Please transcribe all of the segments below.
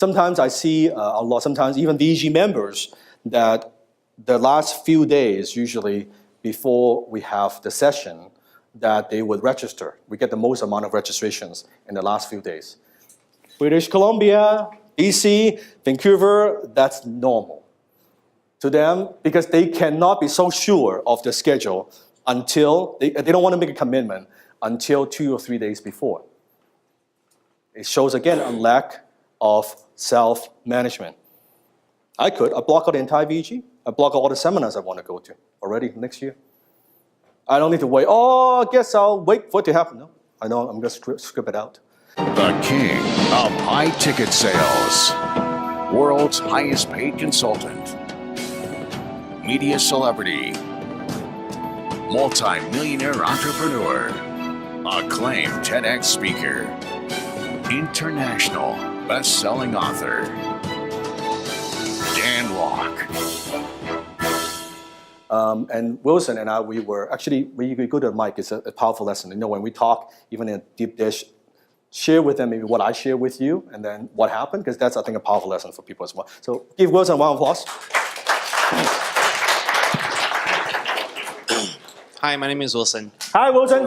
Sometimes I see a lot, sometimes even VG members, that the last few days, usually before we have the session, that they would register. We get the most amount of registrations in the last few days. British Columbia, BC, Vancouver, that's normal to them because they cannot be so sure of the schedule until, they don't want to make a commitment until 2 or 3 days before. It shows again a lack of self-management. I block out the entire VG. I block out all the seminars I want to go to already next year. I don't need to wait. Oh, I guess I'll wait for it to happen. No, I know I'm going to script it out. The king of high ticket sales, world's highest paid consultant, media celebrity, multi-millionaire entrepreneur, acclaimed TEDx speaker, international best-selling author, Dan Lok. And Wilson and I, we go to the mic. It's a powerful lesson. You know, when we talk, even in a deep dish, share with them maybe what I share with you, and then what happened, because that's, I think, a powerful lesson for people as well. So give Wilson a round of applause. Hi, my name is Wilson. Hi, Wilson.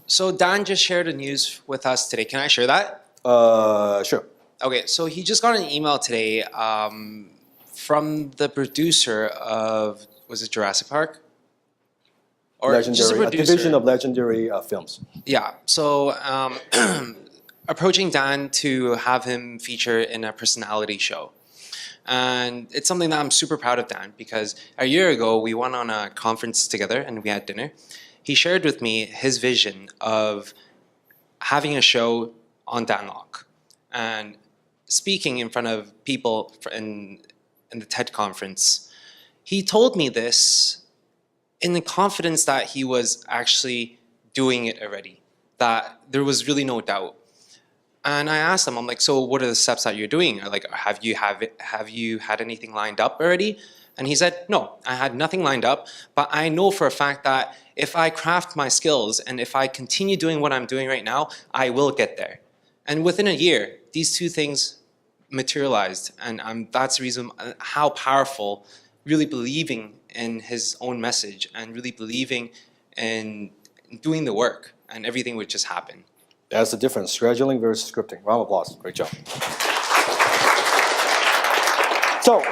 So Dan just shared the news with us today. Can I share that? Sure. Okay, so he just got an email today from the producer of, was it Jurassic Park? Or Legendary, just a a division of Legendary Films. Yeah, so approaching Dan to have him feature in a personality show. And it's something that I'm super proud of Dan, because a year ago we went on a conference together and we had dinner. He shared with me his vision of having a show on Dan Lok and speaking in front of people in the TED conference. He told me this in the confidence that he was actually doing it already, that there was really no doubt. And I asked him, I'm like, so what are the steps that you're doing? Like, have you had anything lined up already? And he said, no, I had nothing lined up, but I know for a fact that if I craft my skills and if I continue doing what I'm doing right now, I will get there. And within a year, these two things materialized. And that's the reason how powerful really believing in his own message and really believing in doing the work, and everything would just happen. That's the difference, scheduling versus scripting. Round of applause, great job. So,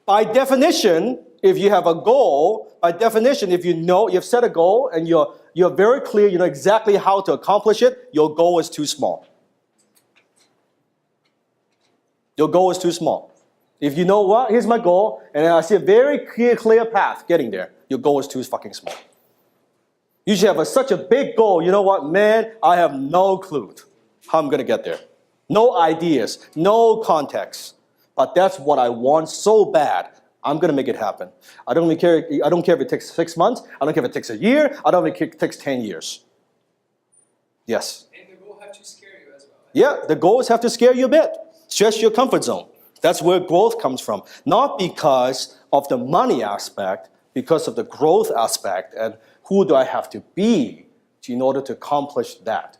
by definition, if you have a goal, by definition, if you know, you've set a goal and you're very clear, you know exactly how to accomplish it, your goal is too small. Your goal is too small. If you know what, here's my goal, and I see a very clear path getting there, your goal is too fucking small. You should have such a big goal, you know what, man, I have no clue how I'm gonna get there. No ideas, no context. But that's what I want so bad. I'm gonna make it happen. I don't care if it takes 6 months, I don't care if it takes a year, I don't care if it takes 10 years. Yes? And the goal have to scare you as well. Yeah, the goals have to scare you a bit. Stretch your comfort zone. That's where growth comes from. Not because of the money aspect, because of the growth aspect and who do I have to be in order to accomplish that.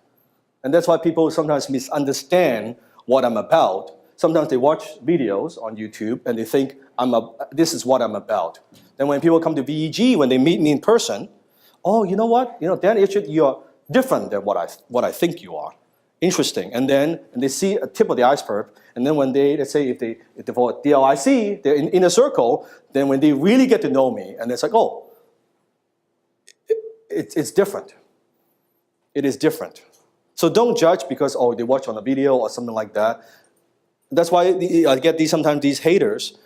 And that's why people sometimes misunderstand what I'm about. Sometimes they watch videos on YouTube and they think, this is what I'm about. Then when people come to VEG, when they meet me in person, oh, you know what? You know, Dan Itchett, you're different than what I think you are. Interesting. And then they see a tip of the iceberg. And then when let's say if they vote DLIC, they're in a circle, then when they really get to know me, and it's like, oh, it's different. It is different. So don't judge because, oh, they watch on a video or something like that. That's why I get sometimes these haters.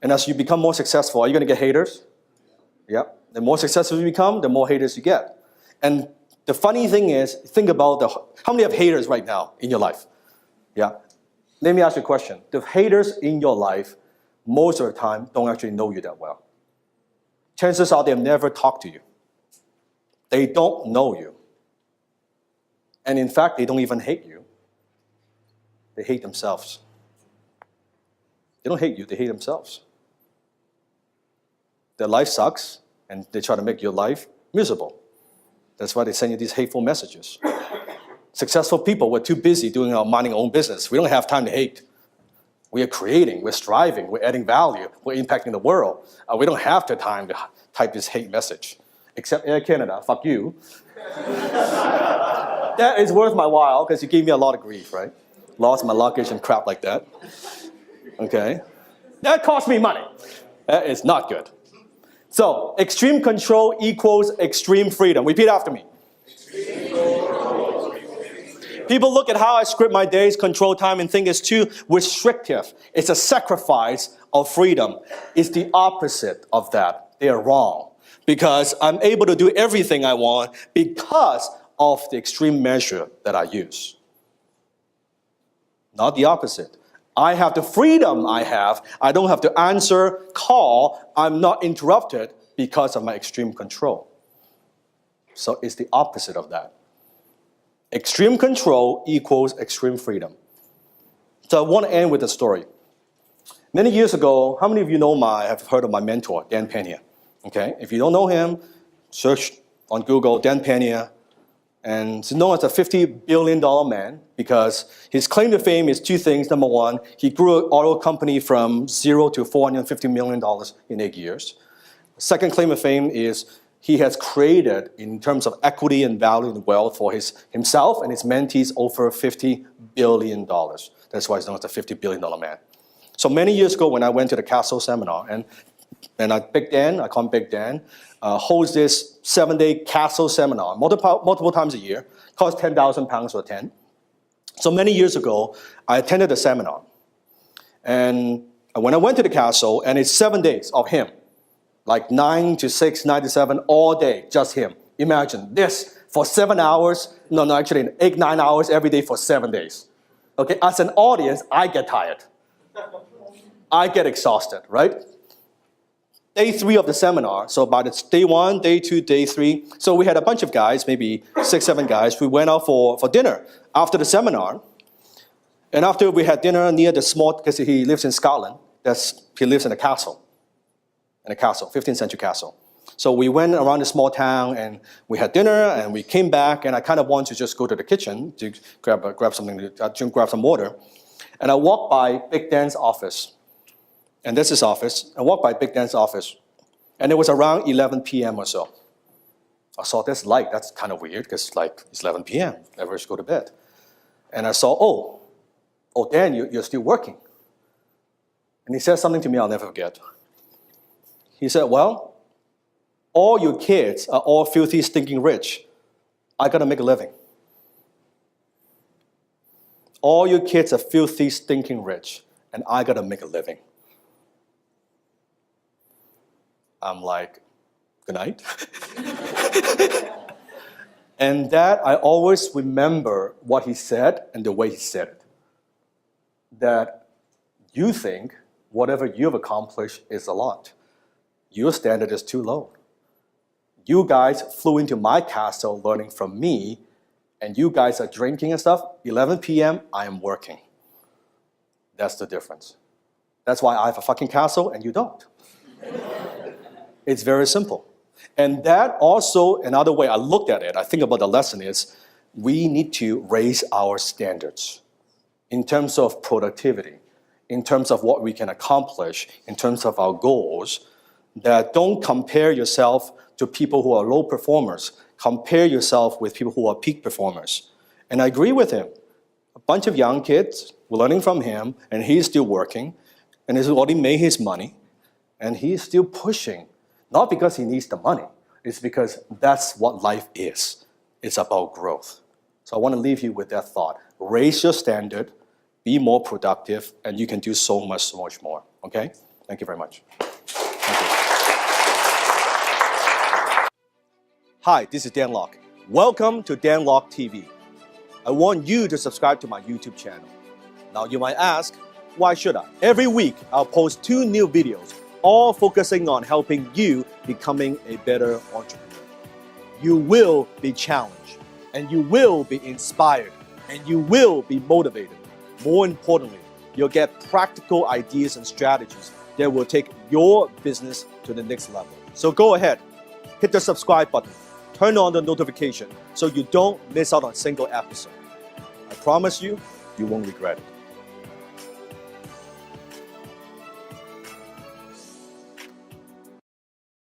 And as you become more successful, are you going to get haters? Yeah. The more successful you become, the more haters you get. And the funny thing is, think about how many have haters right now in your life? Yeah. Let me ask you a question. The haters in your life, most of the time, don't actually know you that well. Chances are they've never talked to you. They don't know you. And in fact, they don't even hate you. They hate themselves. They don't hate you, they hate themselves. Their life sucks, and they try to make your life miserable. That's why they send you these hateful messages. Successful people, we're too busy minding our own business. We don't have time to hate. We are creating, we're striving, we're adding value, we're impacting the world. We don't have the time to type this hate message. Except Air Canada, fuck you. That is worth my while because you gave me a lot of grief, right? Lost my luggage and crap like that. Okay? That cost me money. That is not good. So, extreme control equals extreme freedom. Repeat after me. People look at how I script my days, control time, and think it's too restrictive. It's a sacrifice of freedom. It's the opposite of that. They are wrong. Because I'm able to do everything I want because of the extreme measure that I use. Not the opposite. I have the freedom I have. I don't have to answer, call. I'm not interrupted because of my extreme control. So it's the opposite of that. Extreme control equals extreme freedom. So I want to end with a story. Many years ago, how many of you have heard of my mentor, Dan Pena? Okay, if you don't know him, search on Google, Dan Pena. And he's known as a $50 billion man because his claim to fame is two things. Number one, he grew an auto company from zero to $450 million in 8 years. Second claim of fame is he has created, in terms of equity and value and wealth for himself and his mentees, over $50 billion. That's why he's known as the $50 billion man. So many years ago when I went to the Castle seminar, and Big Dan, I call him Big Dan, holds this 7-day Castle seminar, multiple times a year, costs £10,000 to attend. So many years ago, I attended the seminar. And when I went to the Castle, and it's 7 days of him, like 9 to 6, 9 to 7, all day, just him. Imagine this for 7 hours, actually 8, 9 hours every day for 7 days. Okay, as an audience, I get tired. I get exhausted, right? Day 3 of the seminar, so by day 1, day 2, day 3, so we had a bunch of guys, maybe 6, 7 guys, we went out for dinner after the seminar. And after we had dinner near the small, because he lives in Scotland, he lives in a castle. 15th century castle. So we went around the small town and we had dinner and we came back and I kind of wanted to just go to the kitchen to grab some water. And I walked by Big Dan's office. And this is his office. I walked by Big Dan's office. And it was around 11 p.m. or so. I saw this light. That's kind of weird because it's 11 p.m. Everyone should go to bed. And I saw, oh Dan, you're still working. And he said something to me I'll never forget. He said, well, all your kids are all filthy, stinking rich. I gotta make a living. All your kids are filthy, stinking rich, and I gotta make a living. I'm like, good night. And that I always remember what he said and the way he said it. That you think whatever you've accomplished is a lot. Your standard is too low. You guys flew into my castle learning from me, and you guys are drinking and stuff. 11 p.m., I am working. That's the difference. That's why I have a fucking castle and you don't. It's very simple. And that also, another way I looked at it, I think about the lesson is, we need to raise our standards in terms of productivity, in terms of what we can accomplish, in terms of our goals. That don't compare yourself to people who are low performers. Compare yourself with people who are peak performers. And I agree with him. A bunch of young kids were learning from him, and he's still working, and he's already made his money, and he's still pushing. Not because he needs the money, it's because that's what life is. It's about growth. So I want to leave you with that thought. Raise your standard, be more productive, and you can do so much more. Okay? Thank you very much. Hi, this is Dan Lok. Welcome to Dan Lok TV. I want you to subscribe to my YouTube channel. Now you might ask, why should I? Every week, I'll post 2 new videos, all focusing on helping you becoming a better entrepreneur. You will be challenged, and you will be inspired, and you will be motivated. More importantly, you'll get practical ideas and strategies that will take your business to the next level. So go ahead, hit the subscribe button, turn on the notification so you don't miss out on a single episode. promise you, you won't regret it.